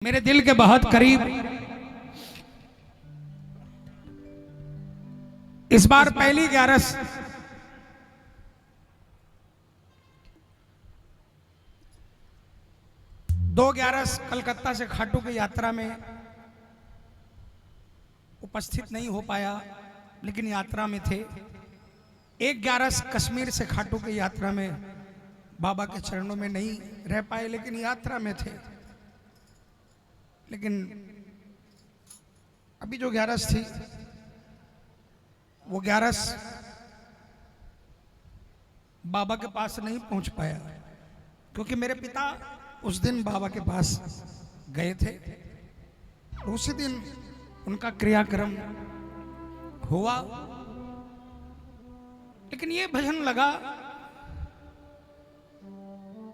मेरे दिल के बहुत करीब इस बार पहली 11 2/11 कलकत्ता से खाटू की यात्रा में उपस्थित नहीं हो पाया, लेकिन यात्रा में थे। 1/11 कश्मीर से खाटू की यात्रा में बाबा के चरणों में नहीं रह पाए, लेकिन यात्रा में थे। लेकिन अभी जो 11 थी वो 11 बाबा के पास नहीं पहुंच पाया, क्योंकि मेरे पिता उस दिन बाबा के पास गए थे। उसी दिन उनका क्रियाक्रम हुआ। लेकिन ये भजन लगा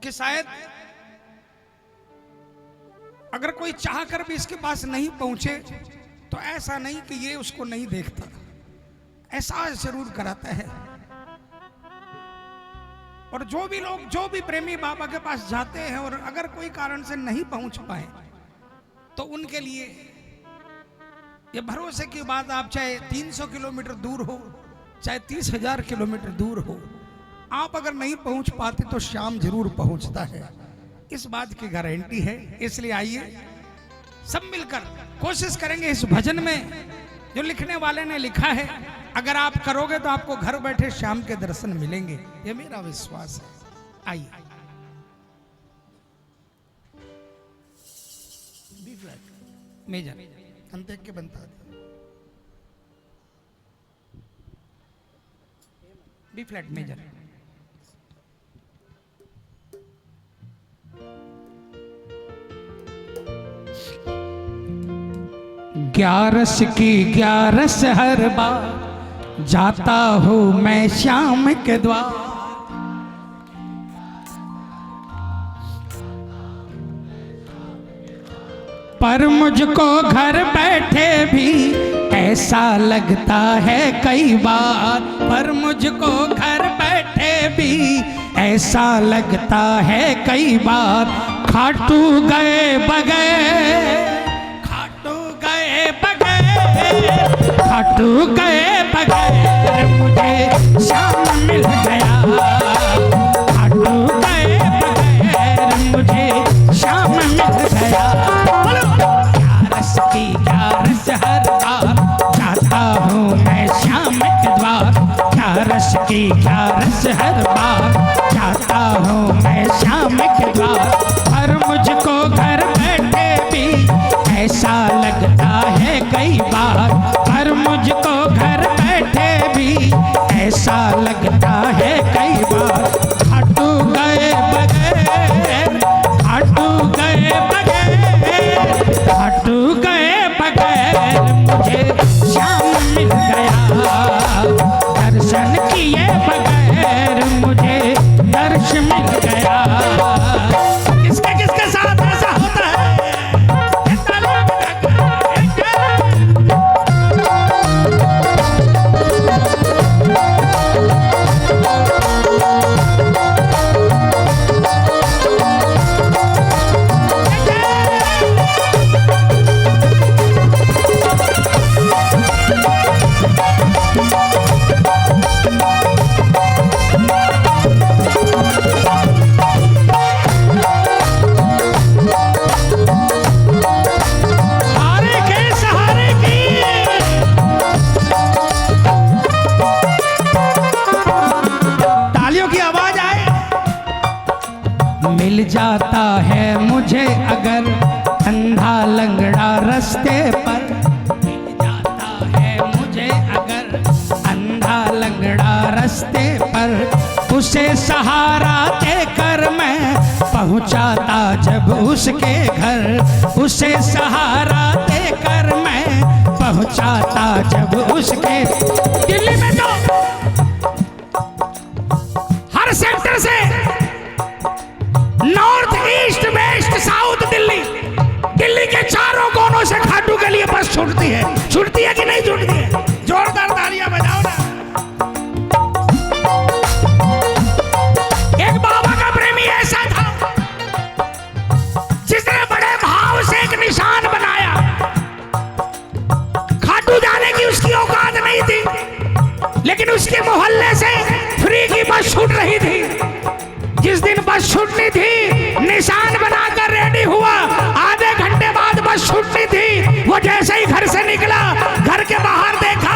कि शायद अगर कोई चाहकर भी इसके पास नहीं पहुंचे तो ऐसा नहीं कि ये उसको नहीं देखता, एहसास जरूर कराता है। और जो भी लोग, जो भी प्रेमी बाबा के पास जाते हैं और अगर कोई कारण से नहीं पहुंच पाए तो उनके लिए ये भरोसे की बात, आप चाहे 300 किलोमीटर दूर हो, चाहे 30,000 किलोमीटर दूर हो, आप अगर नहीं पहुंच पाते तो शाम जरूर पहुंचता है, इस बात की गारंटी है। इसलिए आइए सब मिलकर कोशिश करेंगे इस भजन में जो लिखने वाले ने लिखा है, अगर आप करोगे तो आपको घर बैठे शाम के दर्शन मिलेंगे, ये मेरा विश्वास है। आइए। बी फ्लैट मेजर अंत के बनता है, बी फ्लैट मेजर। ग्यारस की 11 हर बार जाता हूँ मैं श्याम के द्वार, पर मुझको घर बैठे भी ऐसा लगता है कई बार, पर मुझको घर बैठे भी ऐसा लगता है कई बार, खाटू गए बगैर, खाटू गए बगैर मुझे शाम मिल गया, खाटू गए बगैर मुझे शाम मिल गया। 11 की 11 हर बार जाता हूँ मैं श्याम के द्वार, 11 की 11 हर बार जाता हूँ मैं श्याम के द्वार, पर मुझको घर बैठे भी ऐसा लगता है कई बार, पर मुझको घर बैठे भी ऐसा लगता है कई बार, खाटू गए बगैर, खाटू गए बगैर, खाटू गए बगैर मुझे शाम मिल गया, दर्शन किए बगैर मुझे दर्श मिल गया। किसके किसके साथ ऐसा होता है? मिल जाता है मुझे अगर अंधा लंगड़ा रास्ते पर, मिल जाता है मुझे अगर अंधा लंगड़ा रास्ते पर, उसे सहारा देकर मैं पहुंचाता जब उसके घर, उसे सहारा देकर मैं पहुंचाता जब उसके। दिल्ली में तो हर सेक्टर से north east west south Delhi, Delhi के चारों कोनों से खाटू के लिए बस छूटती है कि नहीं छूटती है? जोरदार तालियां बजाओ ना। एक बाबा का प्रेमी ऐसा था जिसने बड़े भाव से एक छूट रही थी। जिस दिन बस छूटनी थी, निशान बनाकर रेडी हुआ। आधे घंटे बाद बस छूटनी थी। वो जैसे ही घर से निकला, घर के बाहर देखा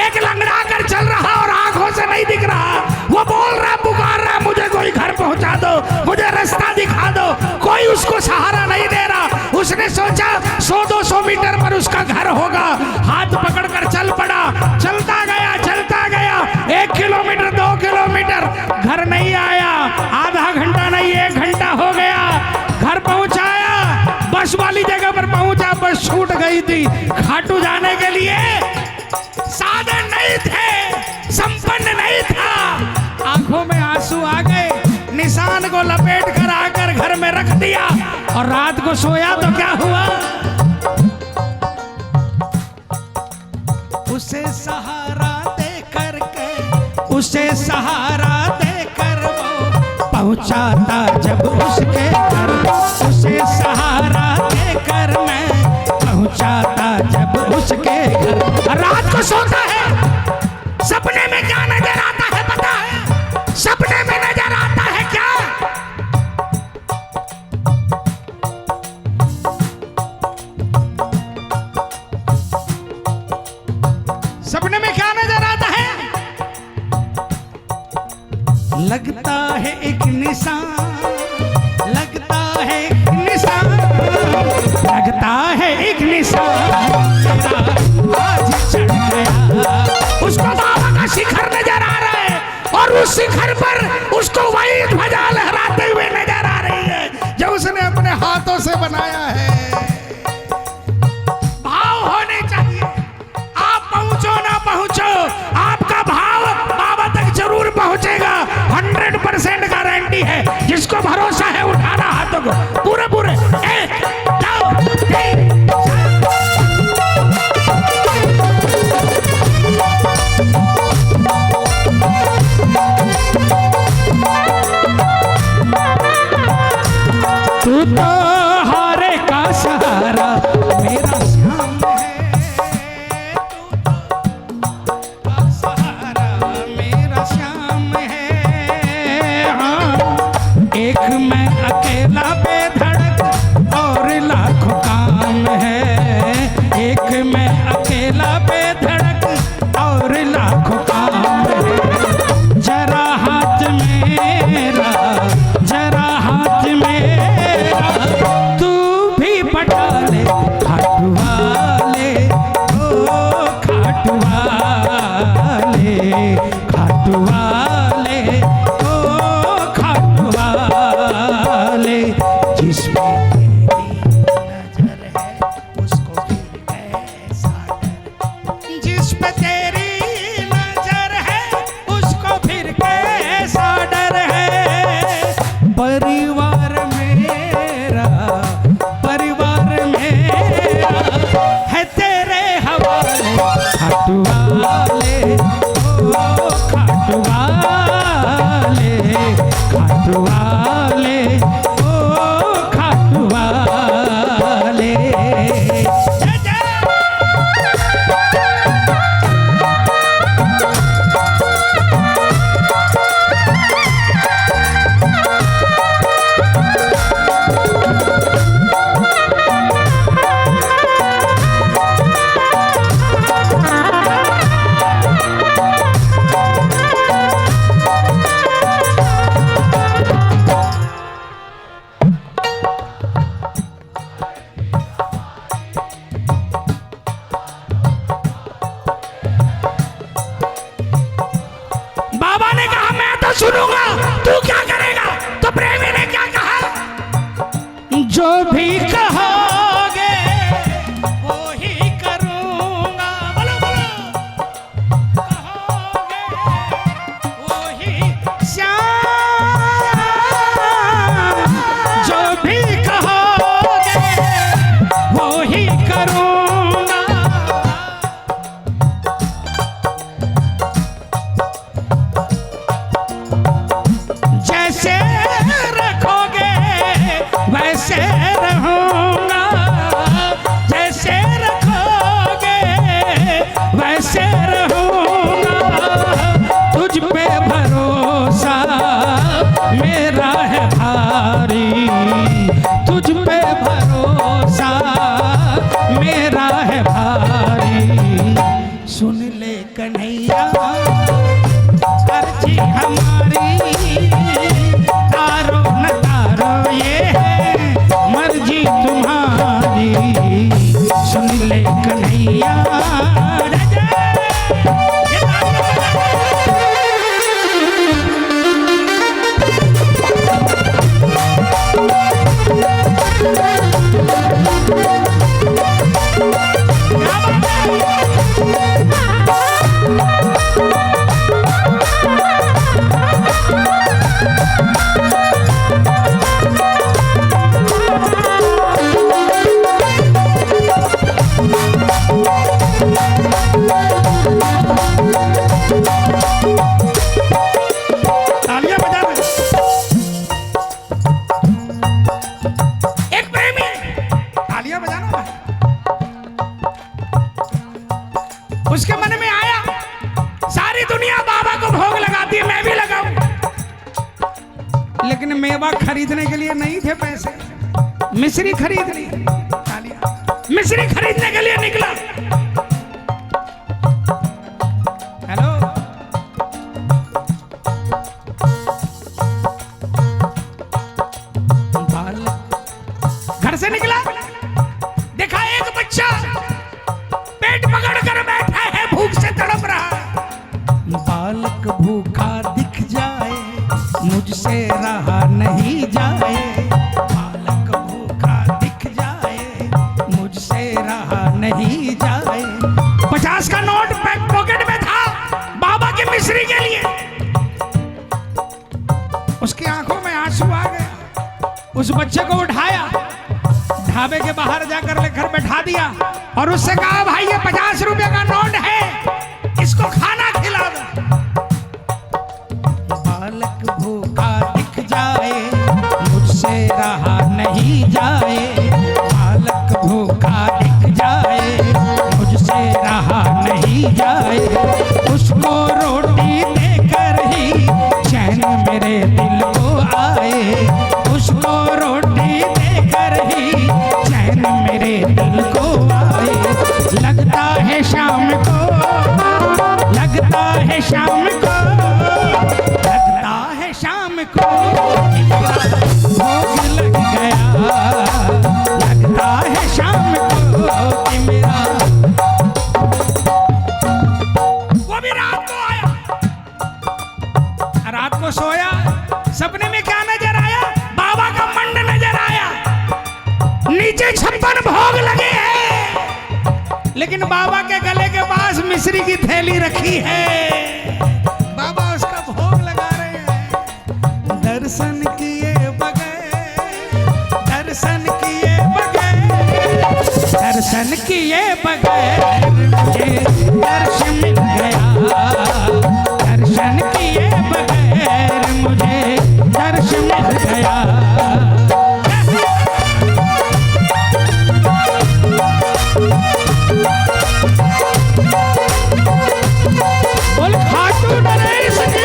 एक लंगड़ा कर चल रहा और आंखों से नहीं दिख रहा। वो बोल रहा, पुकार रहा, मुझे कोई घर पहुंचा दो, मुझे रास्ता दिखा दो। कोई उसको सहारा नहीं दे रहा। उसने सोचा 100-200 मीटर पर उसका घर होगा। हाथ पकड़कर चल पड़ा, चलता गया, चलता गया। 1 किलोमीटर, 2 किलोमीटर, घर नहीं आया। आधा घंटा नहीं, 1 घंटा हो गया। घर पहुंचाया, बस वाली जगह पर पहुंचा, बस छूट गई थी। खाटू जाने के लिए साधन नहीं थे, संपन्न नहीं था। आंखों में आंसू आ गए। निशान को लपेट कर आकर घर में रख दिया और रात को सोया तो क्या हुआ? उसे सहारा दे करके, उसे सहारा दे कर वो पहुंचाता जब उसके घर। उसे सहारा दे कर मैं पहुंचाता जब उसके घर। रात को सोता है, सपने में क्या नजर आता है पता है? सपने में नजर आता है क्या? सपने में क्या नजर आता है? लगता है एक निशान, लगता है एक निशान, लगता है एक निशान आज चढ़ गया। उसको बाबा का शिखर नजर आ रहा है और उस शिखर पर उसको वही ध्वजा लहराते हुए नजर आ रही है जो उसने अपने हाथों से बनाया है। भाव होने चाहिए। आप पहुंचो ना पहुंचो, आपका भाव बाबा तक जरूर पहुंचेगा। 100% गारंटी है। जिसको भरोसा है उठाना हाथों को पूरे पूरे। 1 2 3 तू तो हारे का ना भाई। उसके मन में आया सारी दुनिया बाबा को भोग लगाती है, मैं भी लगाऊं। लेकिन मेवा खरीदने के लिए नहीं थे पैसे, मिश्री खरीदनी। मिश्री खरीदने के लिए निकला। हेलो, घर से निकला, देखा एक बच्चा पेट पकड़कर बैठा है, भूख से तड़प रहा। बालक भूखा दिख जाए, मुझसे रहा नहीं जाए। बालक भूखा दिख जाए, मुझसे रहा नहीं जाए। 50 का नोट पॉकेट में था बाबा की मिश्री के लिए। उसकी आंखों में आंसू आ गए। उस बच्चे को उठाया, ढाबे के बाहर जाकर लेकर बैठा दिया और उससे कहा, भाई ये 50 रुपए का नोट है, इसको खाना खिला दो। बालक भूखा दिख जाए, मुझसे रहा नहीं जाए। बालक भूखा दिख जाए, मुझसे रहा नहीं जाए। उसको रोटी देकर ही चैन मेरे दिल को आए। उसको रोटी देकर ही चैन मेरे दिल को आए। लगता है शाम को, लगता है शाम को, लगता है शाम को भोग लग गया। लगता है शाम को कि मेरा, वो भी रात को आया, रात को सोया। सपने में क्या नजर आया? बाबा का मंड नजर आया। नीचे 56 भोग लगे हैं, लेकिन बाबा के गले के पास मिश्री की थैली रखी है। बाबा उसका भोग लगा रहे हैं। दर्शन किए बगैर, दर्शन किए बगैर, दर्शन किए बगैर मुझे दर्शन मिल गया। दर्शन किए बगैर मुझे दर्शन मिल गया। बोल खाटू नरेश जी।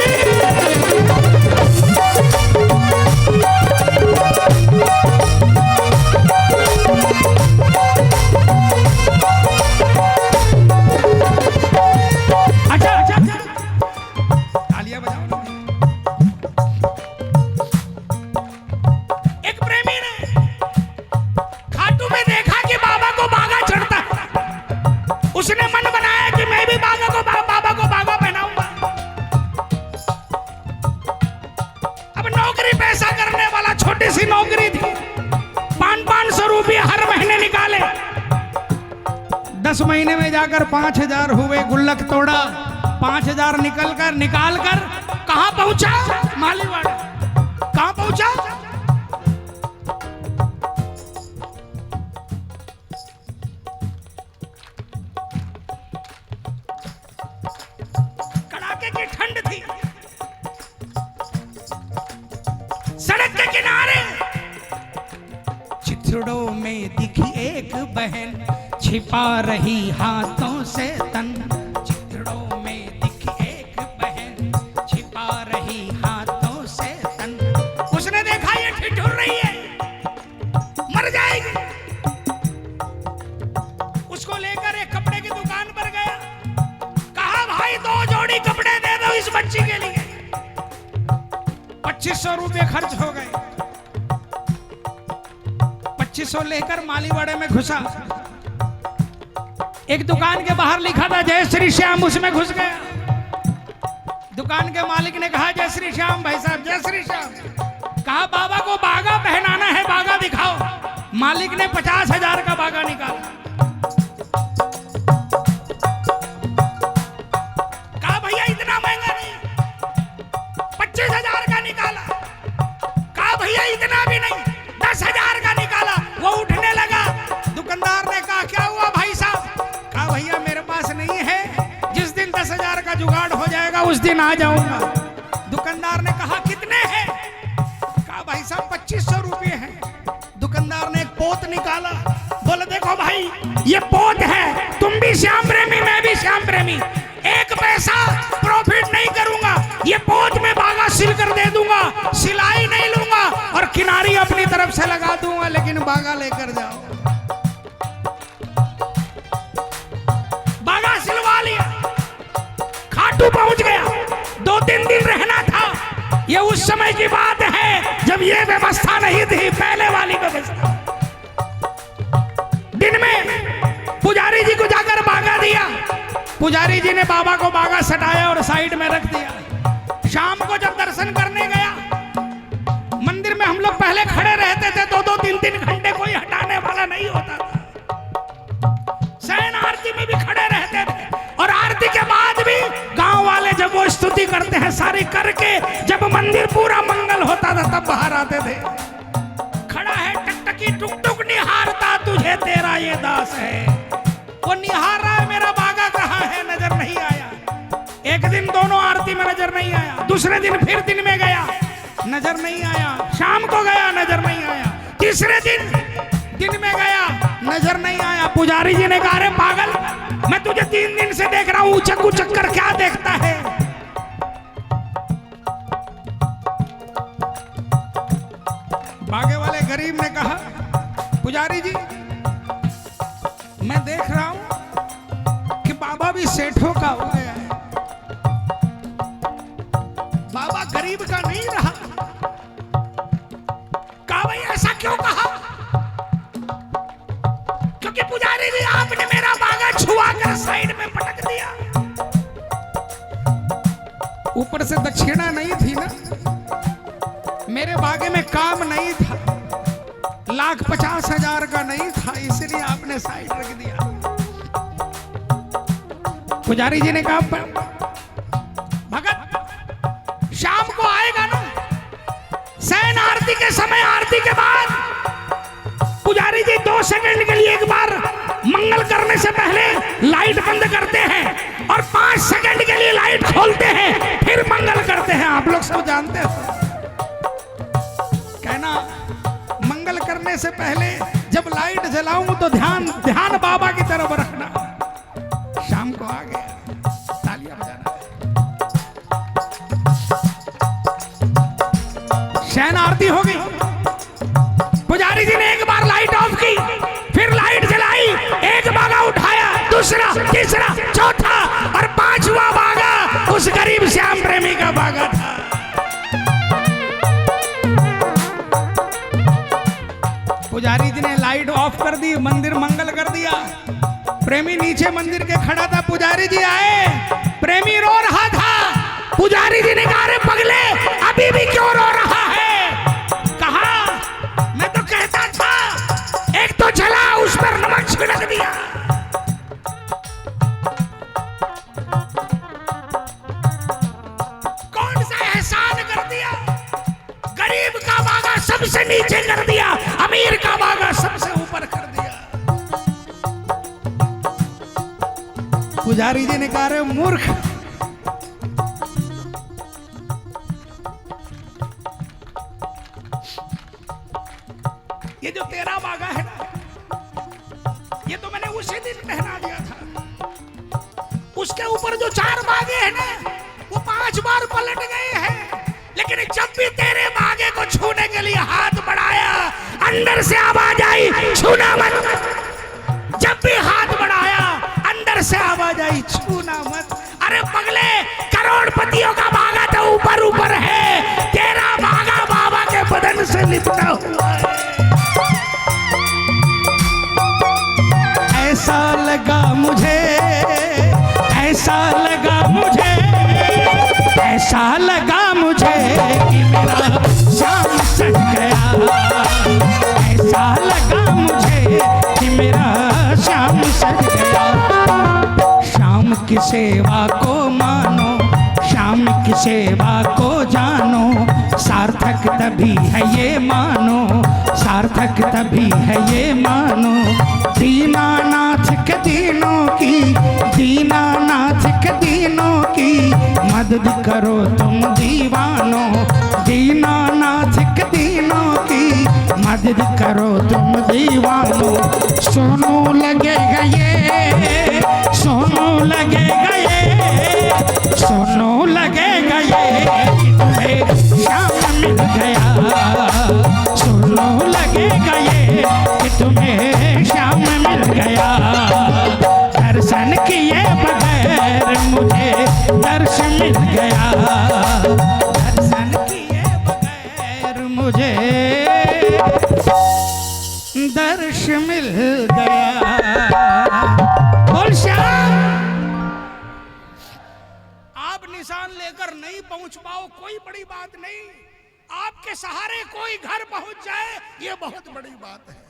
अच्छा अच्छा अच्छा, तालियां बजाओ। एक प्रेमी ने खाटू में देखा कि बाबा को बागा चढ़ता। उसने मन बनाया कि मैं भी बाबा को बागा पहनाऊंगा। अब नौकरी पैसा करने वाला, छोटी सी नौकरी थी। 500 रुपये हर महीने निकाले। 10 महीने में जाकर 5000 हुए। गुल्लक तोड़ा, 5000 निकाल कर कहां पहुंचा? मालीवाड़ा। कहां पहुंचा? कड़ाके की ठंड थी। सड़क के किनारे चिथड़ों में दिखी एक बहन, छिपा रही हाथों से तन। चिथड़ों में दिखी एक बहन, छिपा रही हाथों से तन। उसने देखा ये ठिठुर रही है, मर जाएगी। उसको लेकर एक कपड़े की दुकान पर गया। कहा, भाई 2 जोड़ी कपड़े दे दो इस बच्ची के लिए। 2500 रुपये खर्च हो गए। 2500 लेकर मालीवाड़े में घुसा। एक दुकान के बाहर लिखा था जय श्री श्याम, उसमें घुस गया। दुकान के मालिक ने कहा, जय श्री श्याम भाई साहब, जय श्री श्याम। कहा, बाबा को बागा पहनाना है, बागा दिखाओ। मालिक ने 50,000 का बागा निकाला। कहा, भैया इतना महंगा नहीं। 25,000 का निकाला। कहा, भैया इतना भी नहीं। 10,000 का निकाला। वो उठने लगा। दुकानदार ने कहा, क्या हुआ भाई साहब? कहा, भैया मेरे पास नहीं है, जिस दिन 10,000 का जुगाड़ हो जाएगा उस दिन आ जाऊंगा। दुकानदार ने कहा, कितने हैं? कहा, भाई साहब 2500 रुपये हैं। दुकानदार ने एक पोत निकाला। बोले, देखो ये पोत है, तुम भी श्याम प्रेमी, मैं भी श्याम प्रेमी। एक पैसा प्रॉफिट नहीं करूंगा, ये पोत में बागा सिल कर दे दूंगा, सिलाई नहीं लूंगा और किनारी अपनी तरफ से लगा दूंगा, लेकिन बागा लेकर जाओ। बागा सिलवा लिया, खाटू पहुंच गया, 2-3 दिन रहना था। ये उस समय की बात है जब ये व्यवस्था नहीं थी, पहले वाली व्यवस्था। दिन में पुजारी जी को जाकर बागा दिया, पुजारी जी ने बाबा को बागा सटाया और साइड में रख दिया। शाम को जब दर्शन करने गया, मंदिर में हम लोग पहले खड़े रहते थे, 2-2, 3-3 घंटे, कोई हटाने वाला नहीं होता था। शयन आरती में भी खड़े रहते थे और आरती के बाद भी गांव वाले जब वो स्तुति करते हैं सारी करके, जब मंदिर पूरा मंगल होता था तब बाहर आते थे। खड़ा है टकटकी टुक टुक निहारता तुझे तेरा ये दास है। वो निहार रहा है मेरा बागा कहाँ है, नजर नहीं आया। एक दिन दोनों आरती में नजर नहीं आया, दूसरे दिन फिर दिन में गया, नजर नहीं आया, शाम को गया, नजर नहीं आया, तीसरे दिन में गया, नजर नहीं आया। पुजारी जी ने कहा, अरे पागल, मैं तुझे 3 दिन से देख रहा हूं, उचक उचक कर क्या देखता है। बागे वाले गरीब ने कहा, पुजारी जी मैं देख रहा हूं कि बाबा भी सेठों का हो गया है, बाबा गरीब का नहीं रहा। कहा, भाई ऐसा क्यों कहा? क्योंकि पुजारी जी आपने मेरा बागा छुआ कर साइड में पटक दिया। ऊपर से दक्षिणा नहीं थी ना, मेरे बागे में काम नहीं था, 1,50,000 का नहीं था, इसलिए आपने साइड रख दिया। पुजारी जी ने कहा, भगत शाम को आएगा ना, शयन आरती के समय, आरती के बाद पुजारी जी 2 सेकंड के लिए एक बार मंगल करने से पहले लाइट बंद करते हैं और 5 सेकंड के लिए लाइट खोलते हैं, फिर मंगल करते हैं। आप लोग सब जानते हो। कहना, मंगल करने से पहले जब लाइट जलाऊं तो ध्यान बाबा की तरफ रखना। शाम को आ गया, तालियां बजाना। शयन आरती हो गई, पुजारी जी ने एक बार लाइट ऑफ की, फिर लाइट जलाई, एक बागा उठाया, दूसरा, तीसरा, चौथा और 5वां बागा उस गरीब श्याम प्रेमी का बागा था। पुजारी जी ने लाइट ऑफ कर दी, मंदिर मंगल कर दिया। प्रेमी नीचे मंदिर के खड़ा था, पुजारी जी आए, प्रेमी रो रहा था। पुजारी जी ने कहा, अरे पगले, अभी भी क्यों रो रहा है? कहा, मैं तो कहता था, एक तो जला, उस पर नमक छिड़क दिया। कौन सा एहसान कर दिया? गरीब का बागा सबसे नीचे कर दिया, अमीर का बागा सबसे ऊपर कर दिया। पुजारी जी ने कहा, रे मूर्ख, ये जो तेरा बागा है ना, ये तो मैंने उसी दिन पहना दिया था। उसके ऊपर जो 4 बागे हैं ना, वो 5 बार पलट गए हैं, लेकिन जब भी तेरे बागे को छूने के लिए हाथ बढ़ाया, अंदर से आवाज आई, छूना मत। जब भी हाथ बढ़ाया, अंदर से आवाज आई, छूना मत। अरे पगले, करोड़पतियों का बागा तो ऊपर ऊपर है, तेरा बागा बाबा के बदन से लिपटा हुआ है। ऐसा लगा मुझे, ऐसा लगा मुझे, ऐसा लगा मुझे कि मेरा श्याम सज गया। ऐसा लगा मुझे कि मेरा श्याम सज गया। श्याम की सेवा को मानो, श्याम की सेवा को जानो, सार्थक तभी है ये मानो, सार्थक तभी है ये मानो। दीनानाथ के दीनों की, दीनानाथ के दीनों की मदद करो तुम दीवानों। दीनानाथ के दीनों की मदद करो तुम दीवानों। सोनू लगेगा ये, सोनू लगेगा ये, सोनू लगेगा ये कि तुम्हें श्याम मिल गया। सोनू लगेगा ये कि तुम्हें श्याम मिल गया। दर्शन किए बगैर मुझे दर्श मिल गया। दर्शन किए बगैर मुझे दर्श मिल गया। बोल श्याम। आप निशान लेकर नहीं पहुंच पाओ कोई बड़ी बात नहीं, आपके सहारे कोई घर पहुंच जाए ये बहुत बड़ी बात है।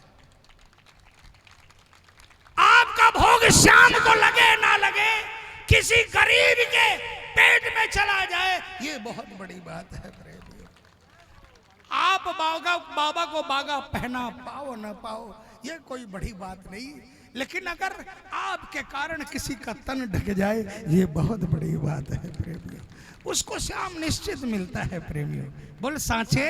आपका भोग श्याम को लगे ना लगे, किसी गरीब के पेट में चला जाए ये बहुत बड़ी बात है प्रेमियों। आप बाबा को बागा पहना पाओ ना पाओ ये कोई बड़ी बात नहीं, लेकिन अगर आपके कारण किसी का तन ढक जाए ये बहुत बड़ी बात है प्रेमियों। उसको श्याम निश्चित मिलता है प्रेमियों। बोल सांचे।